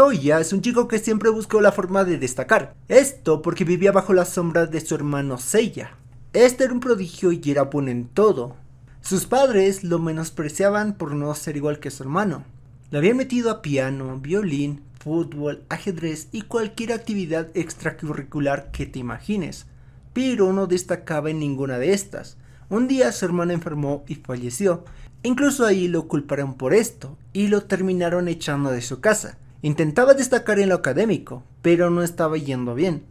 Toya es un chico que siempre buscó la forma de destacar, esto porque vivía bajo la sombra de su hermano Seiya. Este era un prodigio y era bueno en todo. Sus padres lo menospreciaban por no ser igual que su hermano. Le habían metido a piano, violín, fútbol, ajedrez y cualquier actividad extracurricular que te imagines, pero no destacaba en ninguna de estas. Un día su hermano enfermó y falleció. Incluso ahí lo culparon por esto y lo terminaron echando de su casa. Intentaba destacar en lo académico, pero no estaba yendo bien.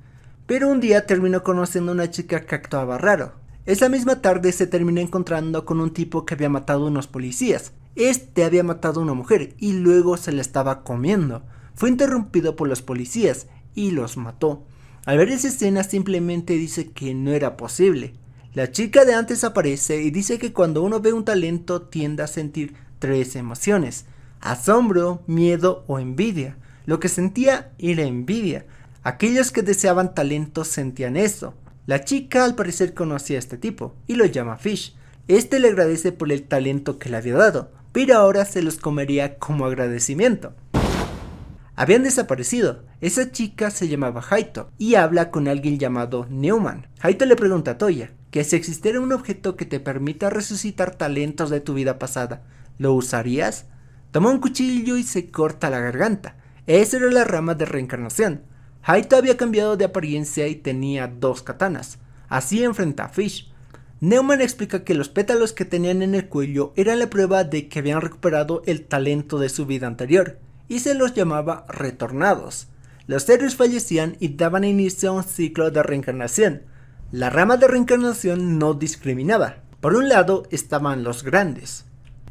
Pero un día terminó conociendo a una chica que actuaba raro. Esa misma tarde se terminó encontrando con un tipo que había matado a unos policías. Este había matado a una mujer y luego se la estaba comiendo. Fue interrumpido por los policías y los mató. Al ver esa escena simplemente dice que no era posible. La chica de antes aparece y dice que cuando uno ve un talento tiende a sentir 3 emociones: asombro, miedo o envidia. Lo que sentía era envidia. Aquellos que deseaban talento sentían eso. La chica al parecer conocía a este tipo y lo llama Fish. Este le agradece por el talento que le había dado, pero ahora se los comería como agradecimiento. Habían desaparecido. Esa chica se llamaba Haito y habla con alguien llamado Neumann. Haito le pregunta a Toya que si existiera un objeto que te permita resucitar talentos de tu vida pasada, ¿lo usarías? Toma un cuchillo y se corta la garganta. Esa era la rama de reencarnación. Haito había cambiado de apariencia y tenía 2 katanas. Así enfrenta a Fish. Neumann explica que los pétalos que tenían en el cuello eran la prueba de que habían recuperado el talento de su vida anterior, y se los llamaba retornados. Los héroes fallecían y daban inicio a un ciclo de reencarnación. La rama de reencarnación no discriminaba. Por un lado estaban los grandes,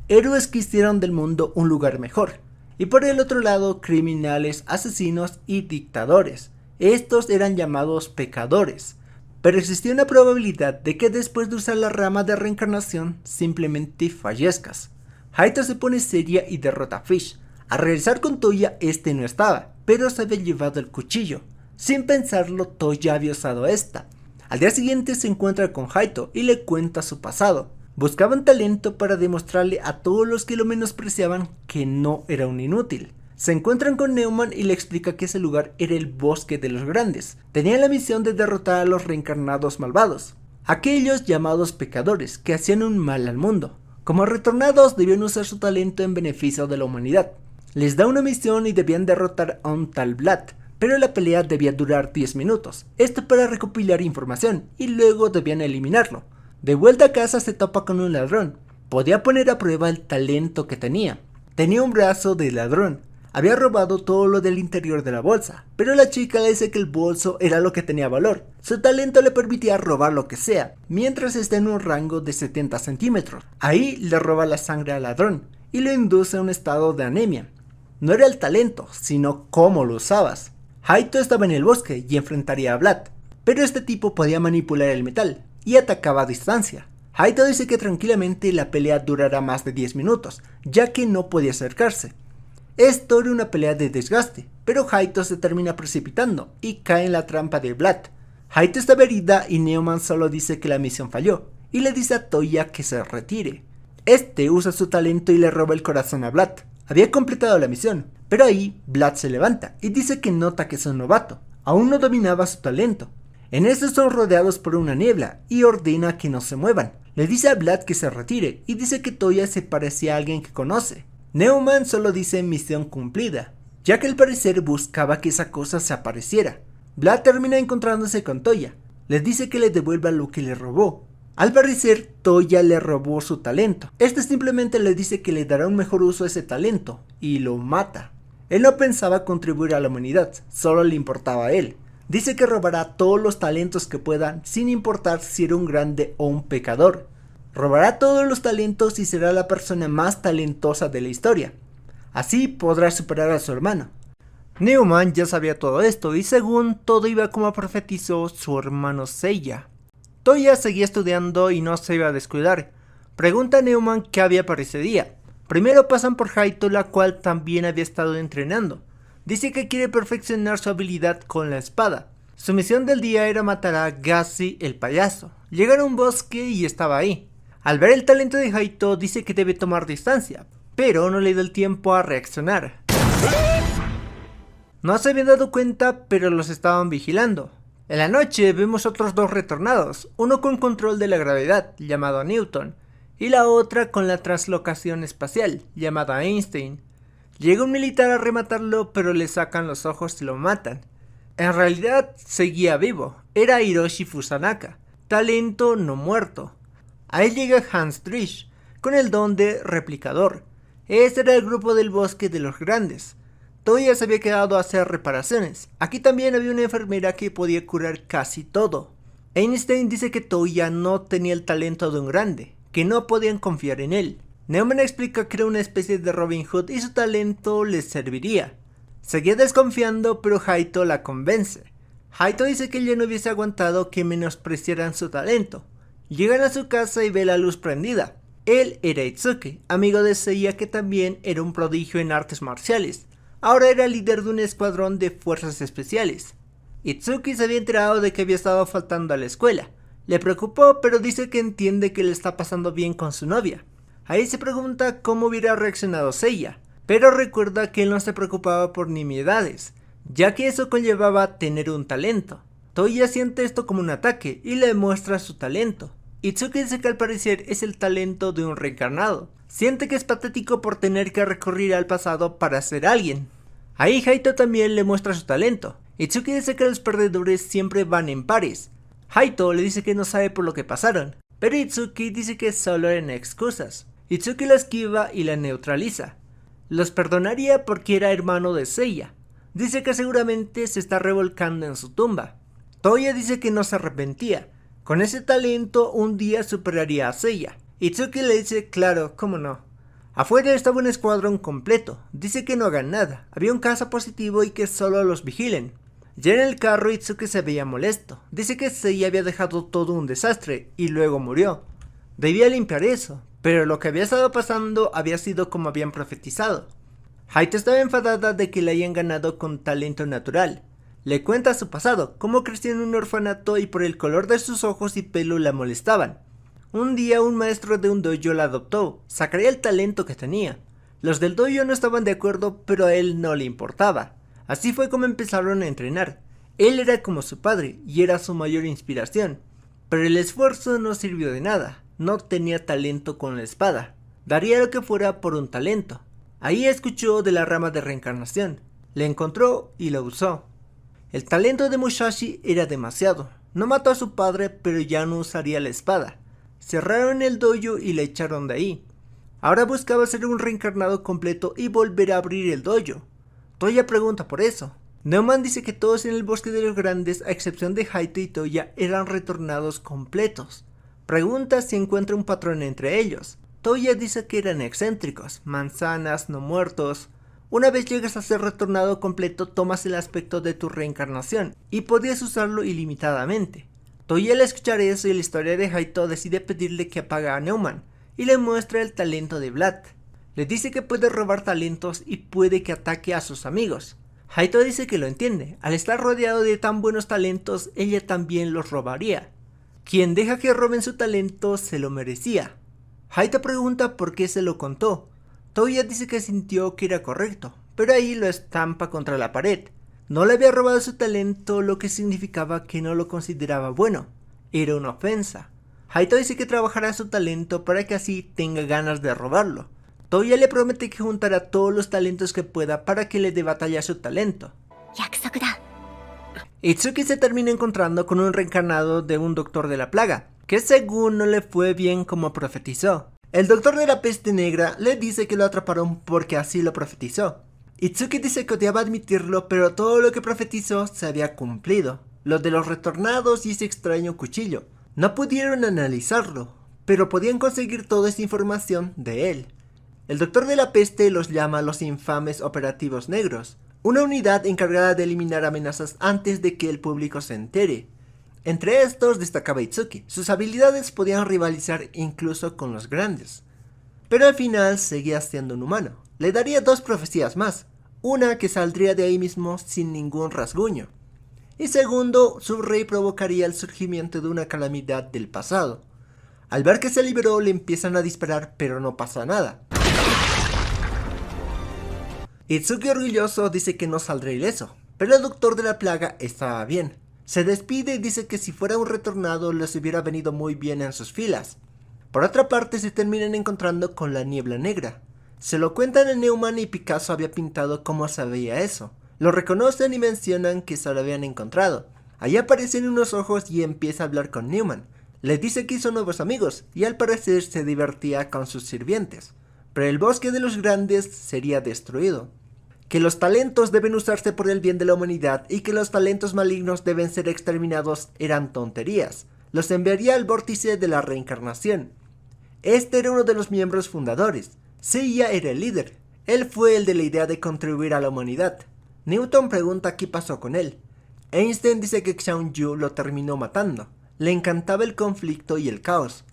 héroes que hicieron del mundo un lugar mejor, y por el otro lado criminales, asesinos y dictadores. Estos eran llamados pecadores. Pero existía una probabilidad de que después de usar la rama de reencarnación simplemente fallezcas. Haito se pone seria y derrota a Fish. Al regresar con Toya, este no estaba, pero se había llevado el cuchillo. Sin pensarlo, Toya había usado esta. Al día siguiente se encuentra con Haito y le cuenta su pasado. Buscaban talento para demostrarle a todos los que lo menospreciaban que no era un inútil. Se encuentran con Neumann y le explica que ese lugar era el bosque de los grandes. Tenían la misión de derrotar a los reencarnados malvados, aquellos llamados pecadores que hacían un mal al mundo. Como retornados debían usar su talento en beneficio de la humanidad. Les da una misión y debían derrotar a un tal Vlad, pero la pelea debía durar 10 minutos, esto para recopilar información, y luego debían eliminarlo. De vuelta a casa se topa con un ladrón. Podía poner a prueba el talento que tenía. Tenía un brazo de ladrón. Había robado todo lo del interior de la bolsa, pero la chica le dice que el bolso era lo que tenía valor. Su talento le permitía robar lo que sea, mientras está en un rango de 70 centímetros. Ahí le roba la sangre al ladrón, y lo induce a un estado de anemia. No era el talento, sino cómo lo usabas. Haito estaba en el bosque y enfrentaría a Vlad, pero este tipo podía manipular el metal, y atacaba a distancia. Haito dice que tranquilamente la pelea durará más de 10 minutos, ya que no podía acercarse. Esto era una pelea de desgaste, pero Haito se termina precipitando y cae en la trampa de Vlad. Haito está herida y Neumann solo dice que la misión falló, y le dice a Toya que se retire. Este usa su talento y le roba el corazón a Vlad. Había completado la misión, pero ahí Vlad se levanta y dice que nota que es un novato, aún no dominaba su talento. En eso son rodeados por una niebla y ordena que no se muevan. Le dice a Vlad que se retire y dice que Toya se parecía a alguien que conoce. Neumann solo dice misión cumplida, ya que al parecer buscaba que esa cosa se apareciera. Vlad termina encontrándose con Toya. Le dice que le devuelva lo que le robó. Al parecer, Toya le robó su talento. Este simplemente le dice que le dará un mejor uso a ese talento y lo mata. Él no pensaba contribuir a la humanidad, solo le importaba a él. Dice que robará todos los talentos que pueda, sin importar si era un grande o un pecador. Robará todos los talentos y será la persona más talentosa de la historia. Así podrá superar a su hermano. Neumann ya sabía todo esto y según todo iba como profetizó su hermano Seiya. Toya seguía estudiando y no se iba a descuidar. Pregunta a Neumann qué había para ese día. Primero pasan por Haito, la cual también había estado entrenando. Dice que quiere perfeccionar su habilidad con la espada. Su misión del día era matar a Gassi el payaso. Llegaron a un bosque y estaba ahí. Al ver el talento de Haito dice que debe tomar distancia, pero no le da el tiempo a reaccionar. No se habían dado cuenta, pero los estaban vigilando. En la noche vemos otros dos retornados, uno con control de la gravedad, llamado Newton, y la otra con la translocación espacial, llamada Einstein. Llega un militar a rematarlo, pero le sacan los ojos y lo matan. En realidad seguía vivo, era Hiroshi Fusanaka, talento no muerto. Ahí llega Hans Driesch, con el don de replicador. Este era el grupo del bosque de los grandes. Toya se había quedado a hacer reparaciones. Aquí también había una enfermera que podía curar casi todo. Einstein dice que Toya no tenía el talento de un grande, que no podían confiar en él. Neumann explica que era una especie de Robin Hood y su talento les serviría. Seguía desconfiando, pero Haito la convence. Haito dice que ella no hubiese aguantado que menospreciaran su talento. Llegan a su casa y ve la luz prendida. Él era Itsuki, amigo de Seiya, que también era un prodigio en artes marciales. Ahora era líder de un escuadrón de fuerzas especiales. Itsuki se había enterado de que había estado faltando a la escuela. Le preocupó, pero dice que entiende que le está pasando bien con su novia. Ahí se pregunta cómo hubiera reaccionado Seiya, pero recuerda que él no se preocupaba por nimiedades, ya que eso conllevaba tener un talento. Toya siente esto como un ataque y le muestra su talento. Itsuki dice que al parecer es el talento de un reencarnado. Siente que es patético por tener que recurrir al pasado para ser alguien. Ahí Haito también le muestra su talento. Itsuki dice que los perdedores siempre van en pares. Haito le dice que no sabe por lo que pasaron, pero Itsuki dice que solo eran excusas. Itsuki la esquiva y la neutraliza. Los perdonaría porque era hermano de Seiya. Dice que seguramente se está revolcando en su tumba. Toya dice que no se arrepentía. Con ese talento un día superaría a Seiya. Itsuki le dice claro, cómo no. Afuera estaba un escuadrón completo. Dice que no hagan nada. Había un caza positivo y que solo los vigilen. Ya en el carro Itsuki se veía molesto. Dice que Seiya había dejado todo un desastre y luego murió. Debía limpiar eso, pero lo que había estado pasando había sido como habían profetizado. Haito estaba enfadada de que le hayan ganado con talento natural. Le cuenta su pasado, cómo creció en un orfanato y por el color de sus ojos y pelo la molestaban. Un día un maestro de un dojo la adoptó, sacaría el talento que tenía. Los del dojo no estaban de acuerdo, pero a él no le importaba. Así fue como empezaron a entrenar. Él era como su padre y era su mayor inspiración. Pero el esfuerzo no sirvió de nada, no tenía talento con la espada. Daría lo que fuera por un talento. Ahí escuchó de la rama de reencarnación. Le encontró y lo usó. El talento de Musashi era demasiado. No mató a su padre, pero ya no usaría la espada. Cerraron el dojo y le echaron de ahí. Ahora buscaba ser un reencarnado completo y volver a abrir el dojo. Toya pregunta por eso. Neumann dice que todos en el bosque de los grandes, a excepción de Haito y Toya, eran retornados completos. Pregunta si encuentra un patrón entre ellos. Toya dice que eran excéntricos, manzanas, no muertos. Una vez llegas a ser retornado completo, tomas el aspecto de tu reencarnación y podías usarlo ilimitadamente. Toya al escuchar eso y la historia de Haito decide pedirle que apague a Neumann y le muestra el talento de Vlad. Le dice que puede robar talentos y puede que ataque a sus amigos. Haito dice que lo entiende, al estar rodeado de tan buenos talentos, ella también los robaría. Quien deja que roben su talento se lo merecía. Haito pregunta por qué se lo contó. Toya dice que sintió que era correcto, pero ahí lo estampa contra la pared. No le había robado su talento, lo que significaba que no lo consideraba bueno. Era una ofensa. Haito dice que trabajará su talento para que así tenga ganas de robarlo. Toya le promete que juntará todos los talentos que pueda para que le dé batalla a su talento. Itsuki se termina encontrando con un reencarnado de un doctor de la plaga, que según no le fue bien como profetizó. El doctor de la peste negra le dice que lo atraparon porque así lo profetizó. Itsuki dice que odiaba admitirlo, pero todo lo que profetizó se había cumplido. Lo de los retornados y ese extraño cuchillo. No pudieron analizarlo, pero podían conseguir toda esa información de él. El doctor de la peste los llama los infames operativos negros, una unidad encargada de eliminar amenazas antes de que el público se entere. Entre estos destacaba Itsuki, sus habilidades podían rivalizar incluso con los grandes. Pero al final seguía siendo un humano. Le daría 2 profecías más, una que saldría de ahí mismo sin ningún rasguño. Y segundo, su rey provocaría el surgimiento de una calamidad del pasado. Al ver que se liberó le empiezan a disparar pero no pasa nada. Itsuki orgulloso dice que no saldrá ileso, pero el doctor de la plaga estaba bien. Se despide y dice que si fuera un retornado les hubiera venido muy bien en sus filas. Por otra parte se terminan encontrando con la niebla negra. Se lo cuentan a Neumann y Picasso había pintado cómo sabía eso. Lo reconocen y mencionan que se lo habían encontrado. Ahí aparecen unos ojos y empieza a hablar con Neumann. Le dice que hizo nuevos amigos y al parecer se divertía con sus sirvientes. Pero el bosque de los grandes sería destruido. Que los talentos deben usarse por el bien de la humanidad y que los talentos malignos deben ser exterminados eran tonterías. Los enviaría al vórtice de la reencarnación. Este era uno de los miembros fundadores. Seiya era el líder. Él fue el de la idea de contribuir a la humanidad. Newton pregunta qué pasó con él. Einstein dice que Xiang Yu lo terminó matando. Le encantaba el conflicto y el caos.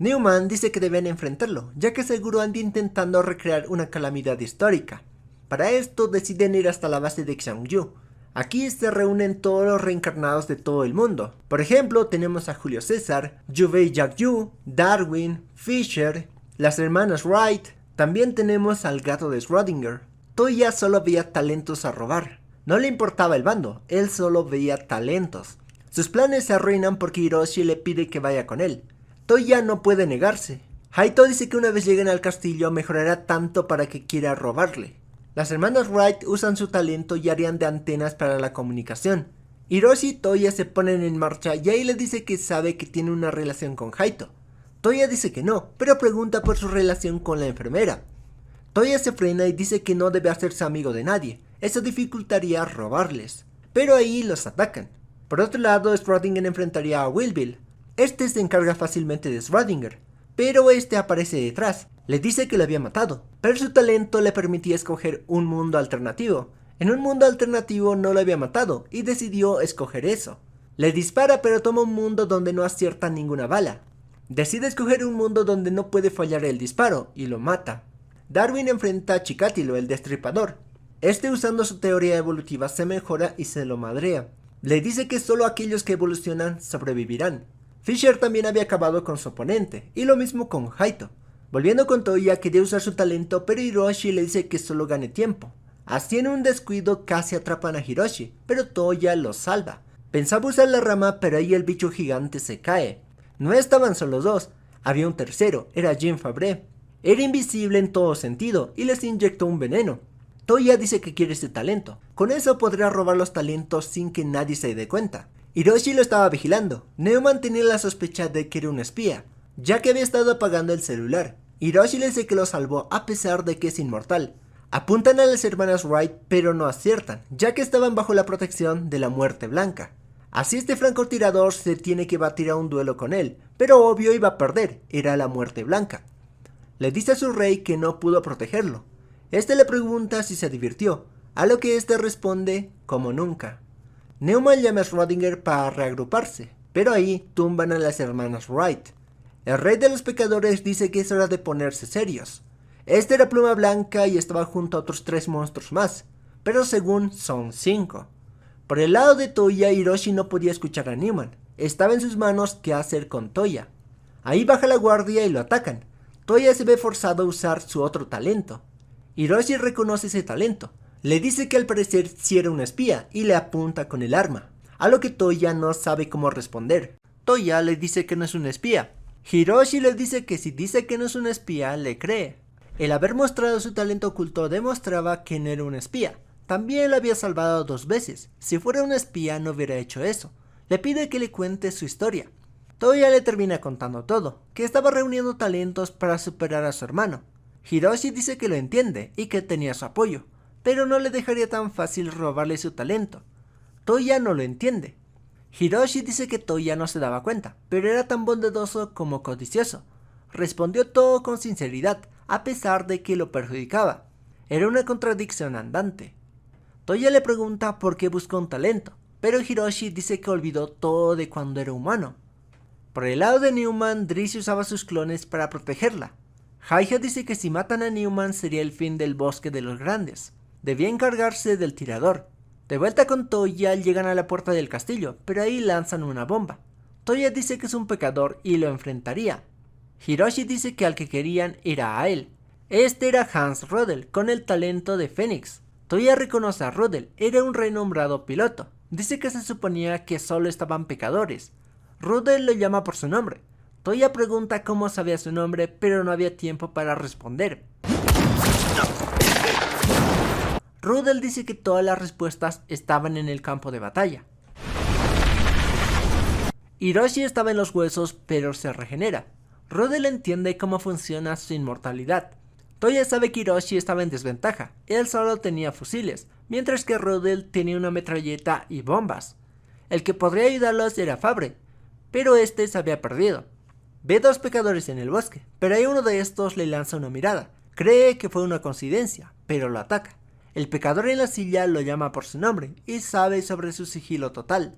Neumann dice que deben enfrentarlo, ya que seguro anda intentando recrear una calamidad histórica. Para esto deciden ir hasta la base de Xiang Yu. Aquí se reúnen todos los reencarnados de todo el mundo. Por ejemplo, tenemos a Julio César, Yubei Yu, Darwin, Fisher, las hermanas Wright. También tenemos al gato de Schrödinger. Toya solo veía talentos a robar. No le importaba el bando, él solo veía talentos. Sus planes se arruinan porque Hiroshi le pide que vaya con él. Toya no puede negarse. Haito dice que una vez lleguen al castillo mejorará tanto para que quiera robarle. Las hermanas Wright usan su talento y harían de antenas para la comunicación. Hiroshi y Toya se ponen en marcha y ahí le dice que sabe que tiene una relación con Haito. Toya dice que no, pero pregunta por su relación con la enfermera. Toya se frena y dice que no debe hacerse amigo de nadie, eso dificultaría robarles. Pero ahí los atacan. Por otro lado, Schrödinger enfrentaría a Will. Este se encarga fácilmente de Schrödinger, pero este aparece detrás. Le dice que lo había matado, pero su talento le permitía escoger un mundo alternativo. En un mundo alternativo no lo había matado y decidió escoger eso. Le dispara pero toma un mundo donde no acierta ninguna bala. Decide escoger un mundo donde no puede fallar el disparo y lo mata. Darwin enfrenta a Chikatilo, el destripador. Este usando su teoría evolutiva se mejora y se lo madrea. Le dice que solo aquellos que evolucionan sobrevivirán. Fisher también había acabado con su oponente, y lo mismo con Haito. Volviendo con Toya, quería usar su talento, pero Hiroshi le dice que solo gane tiempo. Así en un descuido casi atrapan a Hiroshi, pero Toya lo salva. Pensaba usar la rama, pero ahí el bicho gigante se cae. No estaban solo dos, había un tercero, era Jean Fabre. Era invisible en todo sentido, y les inyectó un veneno. Toya dice que quiere ese talento, con eso podrá robar los talentos sin que nadie se dé cuenta. Hiroshi lo estaba vigilando. Neumann tenía la sospecha de que era un espía, ya que había estado apagando el celular. Hiroshi le dice que lo salvó a pesar de que es inmortal. Apuntan a las hermanas Wright pero no aciertan, ya que estaban bajo la protección de la Muerte Blanca. Así este francotirador se tiene que batir a un duelo con él, pero obvio iba a perder, era la Muerte Blanca. Le dice a su rey que no pudo protegerlo. Este le pregunta si se divirtió, a lo que este responde como nunca. Neumann llama a Schrödinger para reagruparse, pero ahí tumban a las hermanas Wright. El rey de los pecadores dice que es hora de ponerse serios. Este era Pluma Blanca y estaba junto a otros 3 monstruos más, pero según son 5. Por el lado de Toya, Hiroshi no podía escuchar a Neumann. Estaba en sus manos qué hacer con Toya. Ahí baja la guardia y lo atacan. Toya se ve forzado a usar su otro talento. Hiroshi reconoce ese talento. Le dice que al parecer sí era un espía y le apunta con el arma, a lo que Toya no sabe cómo responder. Toya le dice que no es un espía. Hiroshi le dice que si dice que no es un espía, le cree. El haber mostrado su talento oculto demostraba que no era un espía. También lo había salvado 2 veces. Si fuera un espía no hubiera hecho eso. Le pide que le cuente su historia. Toya le termina contando todo, que estaba reuniendo talentos para superar a su hermano. Hiroshi dice que lo entiende y que tenía su apoyo, pero no le dejaría tan fácil robarle su talento. Toya no lo entiende. Hiroshi dice que Toya no se daba cuenta, pero era tan bondadoso como codicioso. Respondió todo con sinceridad, a pesar de que lo perjudicaba. Era una contradicción andante. Toya le pregunta por qué buscó un talento, pero Hiroshi dice que olvidó todo de cuando era humano. Por el lado de Neumann, Drizzy usaba sus clones para protegerla. Haija dice que si matan a Neumann sería el fin del bosque de los grandes. Debía encargarse del tirador. De vuelta con Toya llegan a la puerta del castillo, pero ahí lanzan una bomba. Toya dice que es un pecador y lo enfrentaría. Hiroshi dice que al que querían era a él. Este era Hans Rudel, con el talento de Fénix. Toya reconoce a Rudel, era un renombrado piloto. Dice que se suponía que solo estaban pecadores. Rudel lo llama por su nombre. Toya pregunta cómo sabía su nombre, pero no había tiempo para responder. Rudel dice que todas las respuestas estaban en el campo de batalla. Hiroshi estaba en los huesos, pero se regenera. Rudel entiende cómo funciona su inmortalidad. Toya sabe que Hiroshi estaba en desventaja, él solo tenía fusiles, mientras que Rudel tenía una metralleta y bombas. El que podría ayudarlos era Fabre, pero este se había perdido. Ve dos pecadores en el bosque, pero ahí uno de estos le lanza una mirada. Cree que fue una coincidencia, pero lo ataca. El pecador en la silla lo llama por su nombre y sabe sobre su sigilo total.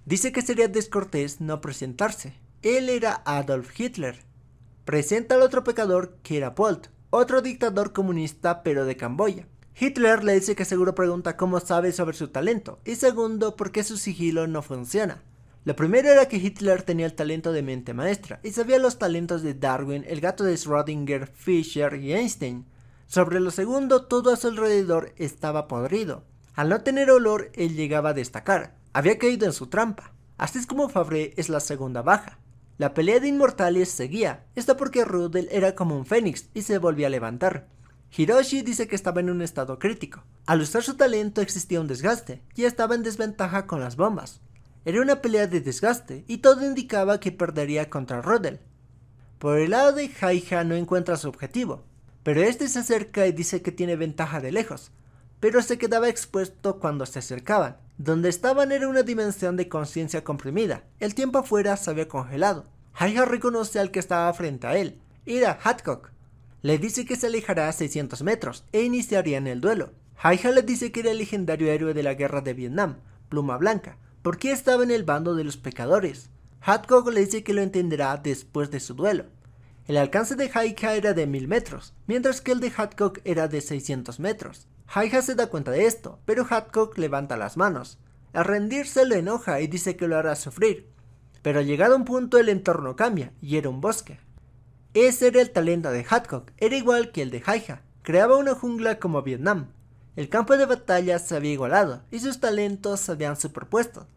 Dice que sería descortés no presentarse. Él era Adolf Hitler. Presenta al otro pecador que era Polt, otro dictador comunista pero de Camboya. Hitler le dice que seguro pregunta cómo sabe sobre su talento y segundo por qué su sigilo no funciona. Lo primero era que Hitler tenía el talento de mente maestra y sabía los talentos de Darwin, el gato de Schrödinger, Fischer y Einstein. Sobre lo segundo, todo a su alrededor estaba podrido. Al no tener olor, él llegaba a destacar. Había caído en su trampa. Así es como Fabre es la segunda baja. La pelea de inmortales seguía, esto porque Rudel era como un fénix y se volvía a levantar. Hiroshi dice que estaba en un estado crítico. Al usar su talento existía un desgaste, y estaba en desventaja con las bombas. Era una pelea de desgaste, y todo indicaba que perdería contra Rudel. Por el lado de Haija no encuentra su objetivo, pero este se acerca y dice que tiene ventaja de lejos, pero se quedaba expuesto cuando se acercaban. Donde estaban era una dimensión de conciencia comprimida, el tiempo afuera se había congelado. Haija reconoce al que estaba frente a él, era Hancock. Le dice que se alejará a 600 metros e iniciarían el duelo. Haija le dice que era el legendario héroe de la guerra de Vietnam, Pluma Blanca, porque estaba en el bando de los pecadores. Hancock le dice que lo entenderá después de su duelo. El alcance de Haija era de 1000 metros, mientras que el de Hancock era de 600 metros. Haija se da cuenta de esto, pero Hancock levanta las manos. Al rendirse lo enoja y dice que lo hará sufrir. Pero llegado a un punto el entorno cambia, y era un bosque. Ese era el talento de Hancock, era igual que el de Haija, creaba una jungla como Vietnam. El campo de batalla se había igualado, y sus talentos se habían superpuesto.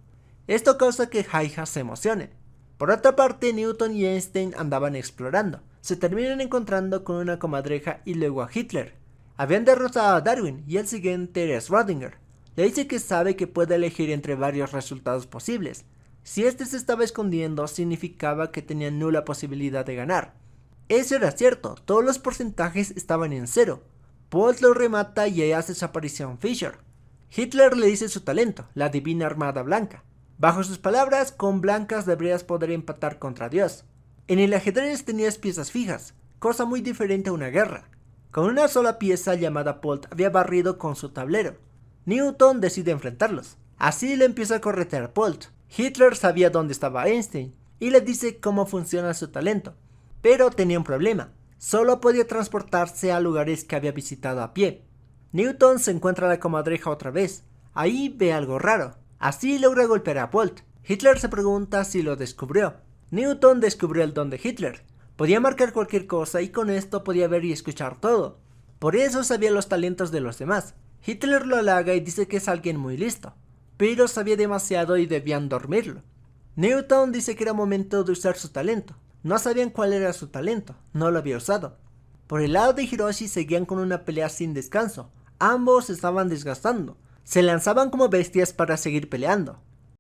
Esto causa que Haija se emocione. Por otra parte, Newton y Einstein andaban explorando, se terminan encontrando con una comadreja y luego a Hitler. Habían derrotado a Darwin y el siguiente era Schrödinger. Le dice que sabe que puede elegir entre varios resultados posibles. Si este se estaba escondiendo, significaba que tenía nula posibilidad de ganar. Eso era cierto, todos los porcentajes estaban en cero. Polt lo remata y ahí hace su aparición Fischer. Hitler le dice su talento, la divina armada blanca. Bajo sus palabras, con blancas deberías poder empatar contra Dios. En el ajedrez tenías piezas fijas, cosa muy diferente a una guerra. Con una sola pieza llamada Polt había barrido con su tablero. Newton decide enfrentarlos. Así le empieza a corretear a Polt. Hitler sabía dónde estaba Einstein y le dice cómo funciona su talento. Pero tenía un problema. Solo podía transportarse a lugares que había visitado a pie. Newton se encuentra a la comadreja otra vez. Ahí ve algo raro. Así logra golpear a Polt. Hitler se pregunta si lo descubrió. Newton descubrió el don de Hitler. Podía marcar cualquier cosa y con esto podía ver y escuchar todo. Por eso sabía los talentos de los demás. Hitler lo halaga y dice que es alguien muy listo, pero sabía demasiado y debían dormirlo. Newton dice que era momento de usar su talento. No sabían cuál era su talento, no lo había usado. Por el lado de Hiroshi seguían con una pelea sin descanso. Ambos estaban desgastando. Se lanzaban como bestias para seguir peleando.